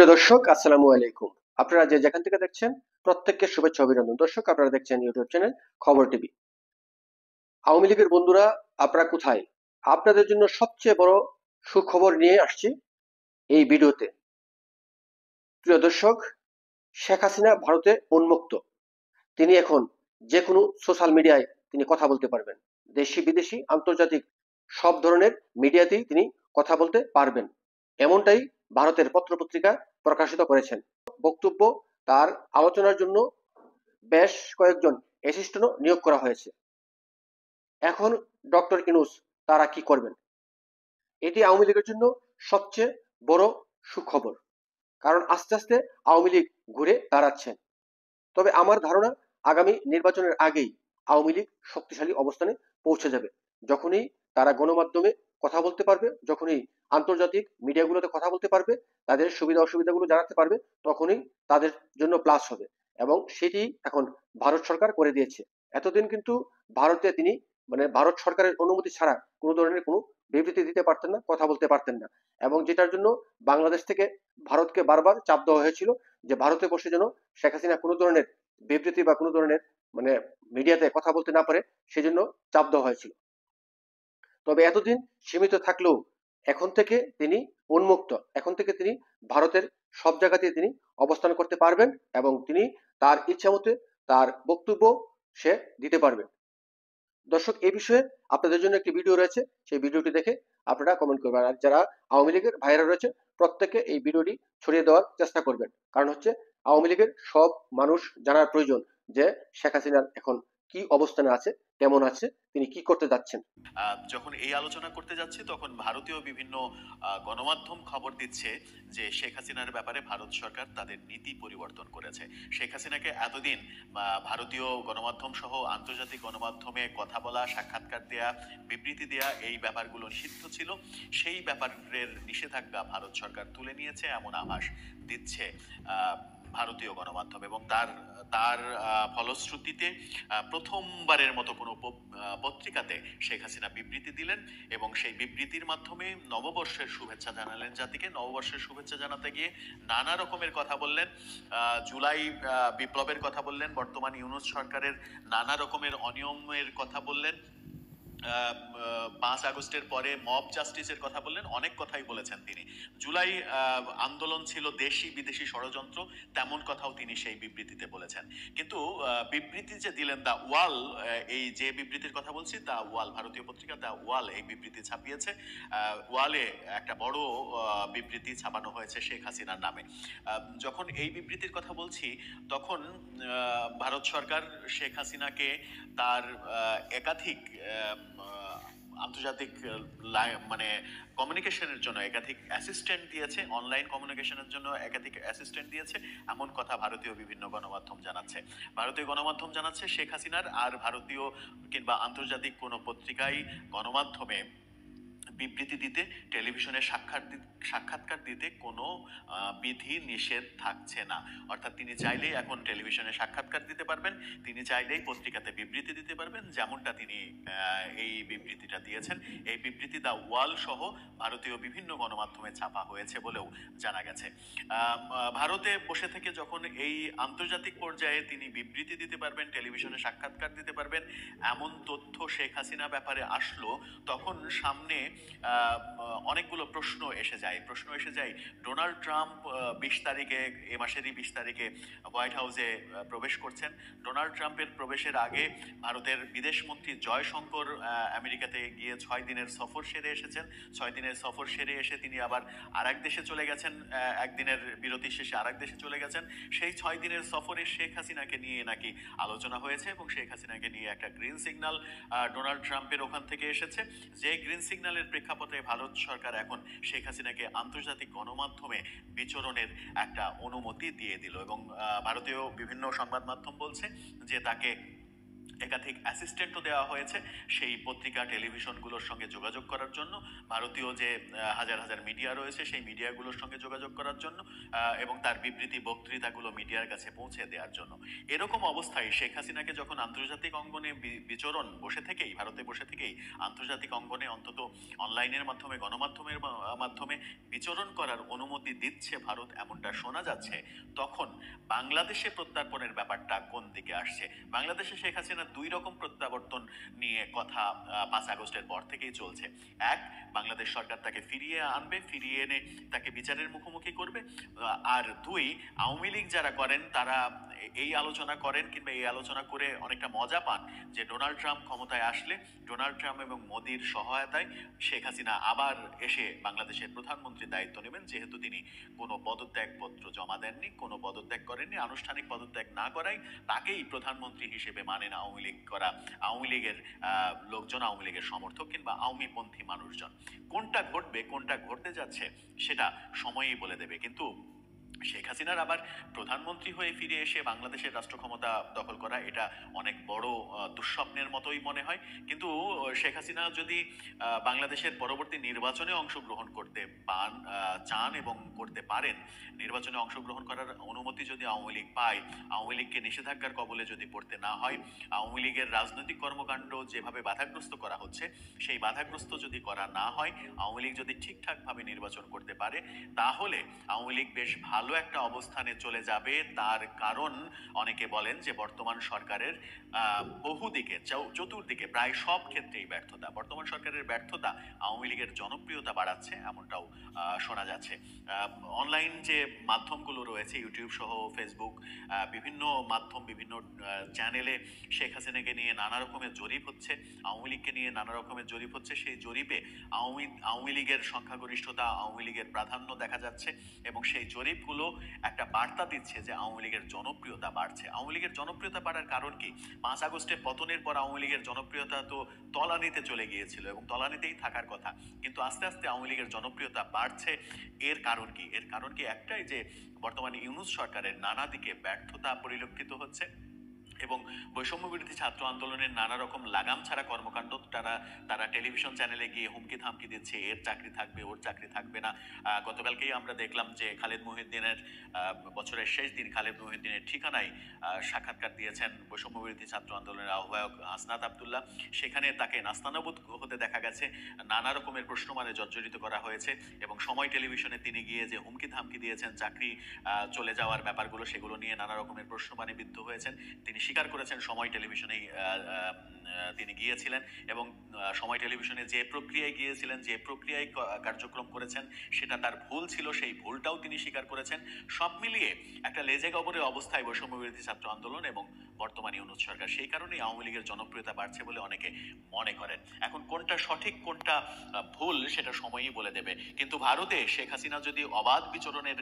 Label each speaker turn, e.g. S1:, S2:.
S1: প্রিয় দর্শক, আসসালামু আলাইকুম। আপনারা যে যেখান থেকে দেখছেন প্রত্যেককে শুভেচ্ছা অভিনন্দন। দর্শক, আপনারা দেখছেন ইউটিউব চ্যানেল খবর টিভি। আওয়ামী লীগের বন্ধুরা, আপনারা কোথায়? আপনাদের জন্য সবচেয়ে বড় সুখবর নিয়ে আসছি এই ভিডিওতে। প্রিয় দর্শক, শেখ হাসিনা ভারতে উন্মুক্ত। তিনি এখন যে কোনো সোশ্যাল মিডিয়ায় তিনি কথা বলতে পারবেন। দেশি বিদেশি আন্তর্জাতিক সব ধরনের মিডিয়াতেই তিনি কথা বলতে পারবেন, এমনটাই ভারতের পত্রপত্রিকা প্রকাশিত করেছেন। বক্তব্য, তার আলোচনার জন্য বেশ কয়েকজন অ্যাসিস্ট্যান্টও নিয়োগ করা হয়েছে। এখন ডক্টর ইউনূস তারা কি করবেন? এটি আওয়ামী লীগের জন্য সবচেয়ে বড় সুখবর, কারণ আস্তে আস্তে আওয়ামী লীগ ঘুরে দাঁড়াচ্ছেন। তবে আমার ধারণা, আগামী নির্বাচনের আগেই আওয়ামী লীগ শক্তিশালী অবস্থানে পৌঁছে যাবে। যখনই তারা গণমাধ্যমে কথা বলতে পারবে, যখনই আন্তর্জাতিক মিডিয়াগুলোতে কথা বলতে পারবে, তাদের সুবিধা অসুবিধাগুলো জানাতে পারবে, তখনই তাদের জন্য প্লাস হবে। এবং সেটি এখন ভারত সরকার করে দিয়েছে। এতদিন কিন্তু ভারতে তিনি ভারত সরকারের অনুমতি ছাড়া কোনো ধরনের কোনো বিবৃতি দিতে পারতেন না, কথা বলতে পারতেন না। এবং যেটার জন্য বাংলাদেশ থেকে ভারতকে বারবার চাপ দেওয়া হয়েছিল যে ভারতে বসে যেন শেখ হাসিনা কোনো ধরনের বিবৃতি বা কোনো ধরনের মানে মিডিয়াতে কথা বলতে না পারে, সেজন্য চাপ দেওয়া হয়েছিল। তবে এতদিন সীমিত থাকলেও এখন থেকে তিনি উন্মুক্ত। এখন থেকে তিনি ভারতের সব জায়গাতে তিনি অবস্থান করতে পারবেন এবং তিনি তার ইচ্ছা মতে তার বক্তব্য সে দিতে পারবেন। দর্শক, এই বিষয়ে আপনাদের জন্য একটি ভিডিও রয়েছে, সেই ভিডিওটি দেখে আপনারা কমেন্ট করবেন। আর যারা আওয়ামী লীগের ভাইরা রয়েছে, প্রত্যেকে এই ভিডিওটি ছড়িয়ে দেওয়ার চেষ্টা করবেন। কারণ হচ্ছে, আওয়ামী লীগের সব মানুষ জানার প্রয়োজন যে শেখ হাসিনার এখন কি অবস্থানে আছে, কেমন আছে, তিনি কি করতে যাচ্ছেন।
S2: যখন এই আলোচনা করতে যাচ্ছি, তখন ভারতীয় বিভিন্ন গণমাধ্যম খবর দিচ্ছে যে শেখ হাসিনার ব্যাপারে ভারত সরকার তাদের নীতি পরিবর্তন করেছে। শেখ হাসিনাকে এতদিন ভারতীয় গণমাধ্যম সহ আন্তর্জাতিক গণমাধ্যমে কথা বলা, সাক্ষাৎকার দেয়া, বিবৃতি দেয়া, এই ব্যাপারগুলো নিষিদ্ধ ছিল। সেই ব্যাপারের নিষেধাজ্ঞা ভারত সরকার তুলে নিয়েছে এমন আভাস দিচ্ছে ভারতীয় গণমাধ্যম। এবং তার তার ফলশ্রুতিতে প্রথমবারের মতো কোনো পত্রিকাতে শেখ হাসিনা বিবৃতি দিলেন এবং সেই বিবৃতির মাধ্যমে নববর্ষের শুভেচ্ছা জানালেন জাতিকে। নববর্ষের শুভেচ্ছা জানাতে গিয়ে নানা রকমের কথা বললেন। জুলাই বিপ্লবের কথা বললেন, বর্তমান ইউনূস সরকারের নানা রকমের অনিয়মের কথা বললেন, 5 আগস্টের পরে মব জাস্টিসের কথা বললেন, অনেক কথাই বলেছেন তিনি। জুলাই আন্দোলন ছিল দেশি বিদেশি ষড়যন্ত্র, তেমন কথাও তিনি সেই বিবৃতিতে বলেছেন। কিন্তু বিবৃতি যে দিলেন, দ্য ওয়াল, এই যে বিবৃতির কথা বলছি, দ্য ওয়াল ভারতীয় পত্রিকা দ্য ওয়াল এই বিবৃতি ছাপিয়েছে। ওয়ালে একটা বড় বিবৃতি ছাপানো হয়েছে শেখ হাসিনার নামে। যখন এই বিবৃতির কথা বলছি, তখন ভারত সরকার শেখ হাসিনাকে তার একাধিক আন্তর্জাতিক কমিউনিকেশনের জন্য একাধিক অ্যাসিস্ট্যান্ট দিয়েছে, অনলাইন কমিউনিকেশনের জন্য একাধিক অ্যাসিস্ট্যান্ট দিয়েছে, এমন কথা ভারতীয় বিভিন্ন গণমাধ্যম জানাচ্ছে। ভারতীয় গণমাধ্যম জানাচ্ছে, শেখ হাসিনার আর ভারতীয় কিংবা আন্তর্জাতিক কোনো পত্রিকায় গণমাধ্যমে বিবৃতি দিতে, টেলিভিশনে সাক্ষাৎকার দিতে কোনো বিধি নিষেধ থাকছে না। অর্থাৎ তিনি চাইলেই এখন টেলিভিশনে সাক্ষাৎকার দিতে পারবেন, তিনি চাইলেই পত্রিকাতে বিবৃতি দিতে পারবেন, যেমনটা তিনি এই বিবৃতিটা দিয়েছেন। এই বিবৃতি দ্য ওয়াল সহ ভারতীয় বিভিন্ন গণমাধ্যমে ছাপা হয়েছে বলেও জানা গেছে। ভারতে বসে থেকে যখন এই আন্তর্জাতিক পর্যায়ে তিনি বিবৃতি দিতে পারবেন, টেলিভিশনে সাক্ষাৎকার দিতে পারবেন, এমন তথ্য শেখ হাসিনা ব্যাপারে আসলো, তখন সামনে অনেকগুলো প্রশ্ন এসে যায়। ডোনাল্ড ট্রাম্প 20 তারিখে, এ মাসেরই 20 তারিখে হোয়াইট হাউসে প্রবেশ করছেন। ডোনাল্ড ট্রাম্পের প্রবেশের আগে ভারতের বিদেশমন্ত্রী জয়শঙ্কর আমেরিকাতে গিয়ে 6 দিনের সফর সেরে এসেছেন। 6 দিনের সফর সেরে এসে তিনি আবার আরেক দেশে চলে গেছেন, একদিনের বিরতি শেষে আরেক দেশে চলে গেছেন। সেই 6 দিনের সফরে শেখ হাসিনাকে নিয়ে নাকি আলোচনা হয়েছে এবং শেখ হাসিনাকে নিয়ে একটা গ্রিন সিগন্যাল ডোনাল্ড ট্রাম্পের ওখান থেকে এসেছে। যে গ্রিন সিগন্যালের প্রেক্ষাপটে ভারত সরকার এখন শেখ হাসিনাকে আন্তর্জাতিক গণমাধ্যমে বিচরণের একটা অনুমতি দিয়ে দিল। এবং ভারতীয় বিভিন্ন সংবাদ মাধ্যম বলছে যে তাকে একাধিক অ্যাসিস্ট্যান্টও দেওয়া হয়েছে সেই পত্রিকা টেলিভিশনগুলোর সঙ্গে যোগাযোগ করার জন্য, ভারতীয় যে হাজার হাজার মিডিয়া রয়েছে সেই মিডিয়াগুলোর সঙ্গে যোগাযোগ করার জন্য, এবং তার বিবৃতি বক্তৃতাগুলো মিডিয়ার কাছে পৌঁছে দেওয়ার জন্য। এরকম অবস্থায় শেখ হাসিনাকে যখন আন্তর্জাতিক অঙ্গনে বিচরণ ভারতে বসে থেকেই আন্তর্জাতিক অঙ্গনে অন্তত অনলাইনের মাধ্যমে, গণমাধ্যমের মাধ্যমে বিচরণ করার অনুমতি দিচ্ছে ভারত, এমনটা শোনা যাচ্ছে, তখন বাংলাদেশে প্রত্যার্পণের ব্যাপারটা কোন দিকে আসছে? বাংলাদেশে শেখ হাসিনা দুই রকম প্রত্যাবর্তন নিয়ে কথা 5 আগস্টের পর থেকেই চলছে। এক, বাংলাদেশ সরকার তাকে ফিরিয়ে আনবে, ফিরিয়ে এনে তাকে বিচারের মুখোমুখি করবে। আর দুই, আওয়ামী লীগ যারা করেন তারা এই আলোচনা করেন কিংবা এই আলোচনা করে অনেকটা মজা পান যে ডোনাল্ড ট্রাম্প ক্ষমতায় আসলে ডোনাল্ড ট্রাম্প এবং মোদির সহায়তায় শেখ হাসিনা আবার এসে বাংলাদেশের প্রধানমন্ত্রীর দায়িত্ব নেবেন, যেহেতু তিনি কোনো পদত্যাগপত্র জমা দেননি, কোনো পদত্যাগ করেননি, আনুষ্ঠানিক পদত্যাগ না করাই তাকেই প্রধানমন্ত্রী হিসেবে মানেন আওয়ামী লীগ করা, আওয়ামী লীগের লোকজন, আওয়ামী লীগের সমর্থক কিংবা আওয়ামীপন্থী মানুষজন। কোনটা ঘটবে, কোনটা ঘটতে যাচ্ছে সেটা সময়ই বলে দেবে। কিন্তু শেখ হাসিনার আবার প্রধানমন্ত্রী হয়ে ফিরে এসে বাংলাদেশের রাষ্ট্র ক্ষমতা দখল করা, এটা অনেক বড় দুঃস্বপ্নের মতোই মনে হয়। কিন্তু শেখ হাসিনা যদি বাংলাদেশের পরবর্তী নির্বাচনে অংশগ্রহণ করতে চান এবং করতে পারেন, নির্বাচনে অংশগ্রহণ করার অনুমতি যদি আওয়ামী লীগ পায়, আওয়ামী লীগকে নিষেধাজ্ঞার কবলে যদি পড়তে না হয়, আওয়ামী লীগের রাজনৈতিক কর্মকাণ্ড যেভাবে বাধাগ্রস্ত করা হচ্ছে সেই বাধাগ্রস্ত যদি করা না হয়, আওয়ামী লীগ যদি ঠিকঠাকভাবে নির্বাচন করতে পারে, তাহলে আওয়ামী লীগ বেশ ভালো একটা অবস্থানে চলে যাবে। তার কারণ অনেকে বলেন যে বর্তমান সরকারের বহুদিকে, চতুর্দিকে প্রায় সব ক্ষেত্রেই ব্যর্থতা, বর্তমান সরকারের ব্যর্থতা আওয়ামী লীগের জনপ্রিয়তা বাড়াচ্ছে, এমনটাও শোনা যাচ্ছে। অনলাইন যে মাধ্যমগুলো রয়েছে, ইউটিউব সহ ফেসবুক, বিভিন্ন মাধ্যম, বিভিন্ন চ্যানেলে শেখ হাসিনাকে নিয়ে নানা রকমের জরিপ হচ্ছে, আওয়ামী লীগকে নিয়ে নানা রকমের জরিপ হচ্ছে। সেই জরিপে আওয়ামী লীগের সংখ্যাগরিষ্ঠতা, আওয়ামী লীগের প্রাধান্য দেখা যাচ্ছে এবং সেই জরিপগুলো একটা বার্তা দিচ্ছে যে আওয়ামী লীগের জনপ্রিয়তা বাড়ছে। আওয়ামী লীগের জনপ্রিয়তা বাড়ার কারণ কি? 5 আগস্টে পতনের পর আওয়ামী লীগের জনপ্রিয়তা তো তলানিতে চলে গিয়েছিল এবং তলানিতেই থাকার কথা, কিন্তু আস্তে আস্তে আওয়ামী লীগের জনপ্রিয়তা বাড়ছে। এর কারণ কি? এর কারণ কি একটাই, যে বর্তমানে ইউনূস সরকারের নানা দিকে ব্যর্থতা পরিলক্ষিত হচ্ছে এবং বৈষম্য বিরোধী ছাত্র আন্দোলনের নানা রকম লাগাম ছাড়া কর্মকাণ্ড, তারা টেলিভিশন চ্যানেলে গিয়ে হুমকি ধামকি দিচ্ছে, এর চাকরি থাকবে, ওর চাকরি থাকবে না। গতকালকেই আমরা দেখলাম যে খালেদ মহিউদ্দিনের বছরের শেষ দিন খালেদ মহিউদ্দিনের ঠিকানায় সাক্ষাৎকার দিয়েছেন বৈষম্য বিরোধী ছাত্র আন্দোলনের আহ্বায়ক হাসনাত আবদুল্লাহ। সেখানে তাকে নাস্তানাবুদ হতে দেখা গেছে, নানা রকমের প্রশ্নমানে জর্জরিত করা হয়েছে এবং সময় টেলিভিশনে তিনি গিয়ে যে হুমকি ধামকি দিয়েছেন চাকরি চলে যাওয়ার ব্যাপারগুলো, সেগুলো নিয়ে নানা রকমের প্রশ্নমানে বিদ্ধ হয়েছেন। তিনি স্বীকার করেছেন সময় টেলিভিশনেই তিনি গিয়েছিলেন এবং সময় টেলিভিশনে যে প্রক্রিয়ায় গিয়েছিলেন, যে প্রক্রিয়ায় কার্যক্রম করেছেন, সেটা তার ভুল ছিল, সেই ভুলটাও তিনি স্বীকার করেছেন। সব মিলিয়ে একটা লেজে গবরে অবস্থায় বৈষম্য বিরোধী ছাত্র আন্দোলন এবং বর্তমানে ইউনূস সরকার। সেই কারণেই আওয়ামী লীগের জনপ্রিয়তা বাড়ছে বলে অনেকে মনে করেন। এখন কোনটা সঠিক কোনটা ভুল সেটা সময়ই বলে দেবে। কিন্তু ভারতে শেখ হাসিনা যদি অবাধ বিচরণের